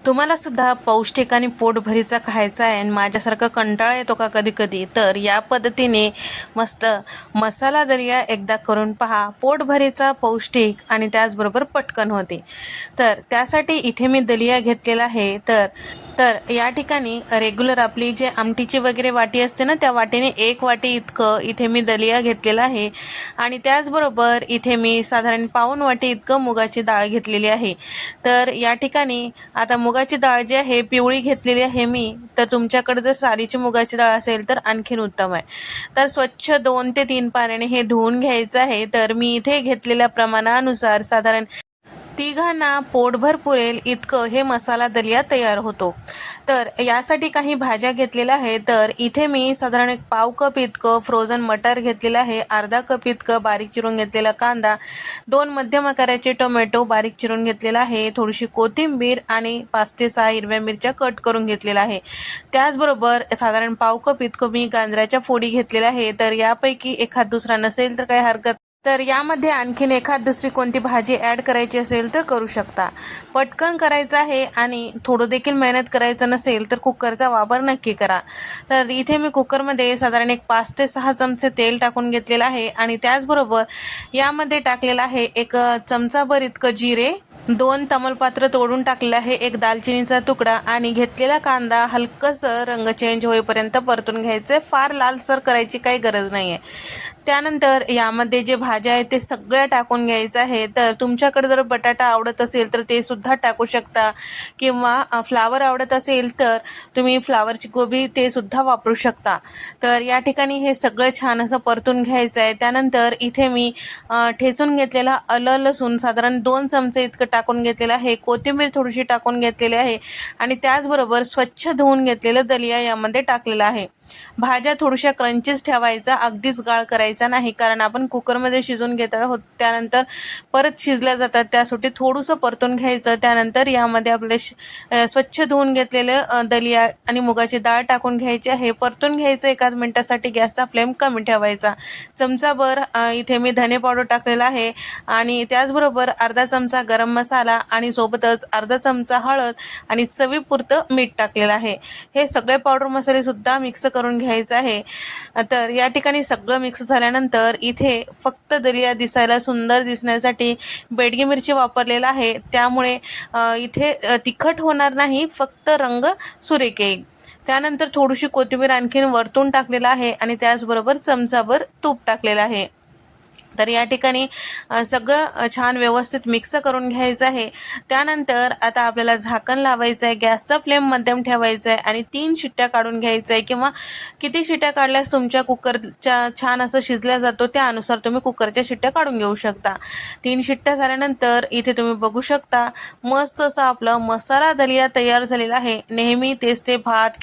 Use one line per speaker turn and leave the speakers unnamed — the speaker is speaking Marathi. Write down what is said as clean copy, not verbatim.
तुम्हाला सुद्धा पौष्टिक आणि पोटभरीचा खायचा आहे आणि माझ्यासारखा कंटाळा येतो का कधी कधी, तर या पद्धतीने मस्त मसाला दलिया एकदा करून पहा. पोटभरीचा, पौष्टिक आणि त्याचबरोबर पटकन होते. तर त्यासाठी इथे मी दलिया घेतलेला आहे. तर तर या ठिकाणी रेग्युलर आपली जे आमटीची वगैरे वाटी असते ना, त्या वाटीने 1 वाटी इतकं इथे मी दलिया घेतलेला आहे. आणि त्याचबरोबर इथे मी साधारण पाऊण वाटी इतकं मुगाची डाळ घेतलेली आहे. तर या ठिकाणी आता मुगाची डाळ जी आहे पिवळी घेतलेली आहे मी. तर तुमच्याकडे जर सालीची मुगाची डाळ असेल तर आणखीन उत्तम आहे. तर स्वच्छ 2 ते 3 पाण्याने हे धुवून घ्यायचं आहे. तर मी इथे घेतलेल्या प्रमाणानुसार साधारण तिघांना पोटभर पुरेल इतकं हे मसाला दलिया तयार होतो. तर यासाठी काही भाज्या घेतलेल्या आहेत. तर इथे मी साधारण 1 कप इतकं फ्रोझन मटर घेतलेलं आहे, अर्धा कप इतकं बारीक चिरून घेतलेला कांदा, 2 मध्यम आकाराचे टोमॅटो बारीक चिरून घेतलेला आहे, थोडीशी कोथिंबीर आणि 5 ते 6 हिरव्या मिरच्या कट करून घेतलेल्या आहे. त्याचबरोबर साधारण 1 कप इतकं मी गाजराच्या फोडी घेतलेल्या आहे. तर यापैकी एखाद दुसरा नसेल तर काही हरकत, तर यामध्ये आणखीन एखाद दुसरी कोणती भाजी ॲड करायची असेल तर करू शकता. पटकन करायचं आहे आणि थोडं देखील मेहनत करायचं नसेल तर कुकरचा वापर नक्की करा. तर इथे मी कुकरमध्ये साधारण 5 ते 6 चमचे तेल टाकून घेतलेलं आहे आणि त्याचबरोबर यामध्ये टाकलेलं आहे 1 चमचाभर इतकं जिरे, 2 तमालपत्र तोडून टाकलेलं आहे, 1 दालचिनीचा तुकडा आणि घेतलेला कांदा हलकंसं रंग चेंज होईपर्यंत परतून घ्यायचं. फार लालसर करायची काही गरज नाही आहे. त्यानंतर यामध्ये जे भाज्या आहेत ते सगळ्या टाकून घ्यायचं आहे. तर तुमच्याकडे जर बटाटा आवडत असेल तर ते सुद्धा टाकू शकता, किंवा फ्लावर आवडत असेल तर तुम्ही फ्लावरची गोबी ते सुद्धा वापरू शकता. तर या ठिकाणी हे सगळं छान असं परतून घ्यायचं आहे. त्यानंतर इथे मी ठेचून घेतलेला आलं लसूण साधारण 2 चमचे इतकं टाकून घेतलेलं आहे, कोथिंबीर थोडीशी टाकून घेतलेली आहे आणि त्याचबरोबर स्वच्छ धुवून घेतलेलं दलिया यामध्ये टाकलेलं आहे. भाज्या थोड्याशा क्रंचीच ठेवायचा, अगदीच गाळ करायचा नाही, कारण आपण कुकरमध्ये शिजून घेत आहोत, त्यानंतर परत शिजल्या जातात, त्यासाठी थोडंसं परतून घ्यायचं. त्यानंतर यामध्ये आपले स्वच्छ धुवून घेतलेलं दलिया आणि मुगाची डाळ टाकून घ्यायची आहे, परतून घ्यायचं 1 मिनिटासाठी. गॅसचा फ्लेम कमी ठेवायचा. चमचाभर इथे मी धने पावडर टाकलेला आहे आणि त्याचबरोबर अर्धा चमचा गरम मसाला आणि सोबतच अर्धा चमचा हळद आणि चवीपुरतं मीठ टाकलेलं आहे. हे सगळे पावडर मसाले सुद्धा मिक्स करून घ्यायचं आहे. तर या ठिकाणी सगळं मिक्स झाल्यानंतर इथे फक्त दलिया दिसायला सुंदर दिसण्यासाठी बेडगी मिरची वापरलेला आहे, त्यामुळे इथे तिखट होणार नाही, फक्त रंग सुरेख येईल. त्यानंतर थोडीशी कोथिंबीर आणखीन वरतून टाकलेला आहे आणि त्याचबरोबर चमचाभर तूप टाकलेलं आहे. तर या ठिकाणी सगळं छान व्यवस्थित मिक्स करून घ्यायचं आहे. त्यानंतर आता आपल्याला झाकण लावायचं आहे, गॅसचा फ्लेम मध्यम ठेवायचा आहे आणि 3 शिट्ट्या काढून घ्यायचं आहे, किंवा किती शिट्ट्या काढल्यास तुमच्या कुकरच्या छान असं शिजल्या जातो त्यानुसार तुम्ही कुकरच्या शिट्ट्या काढून घेऊ शकता. 3 शिट्ट्या झाल्यानंतर इथे तुम्ही बघू शकता मस्त असं आपलं मसाला दलिया तयार झालेला आहे. नेहमी तेच ते भात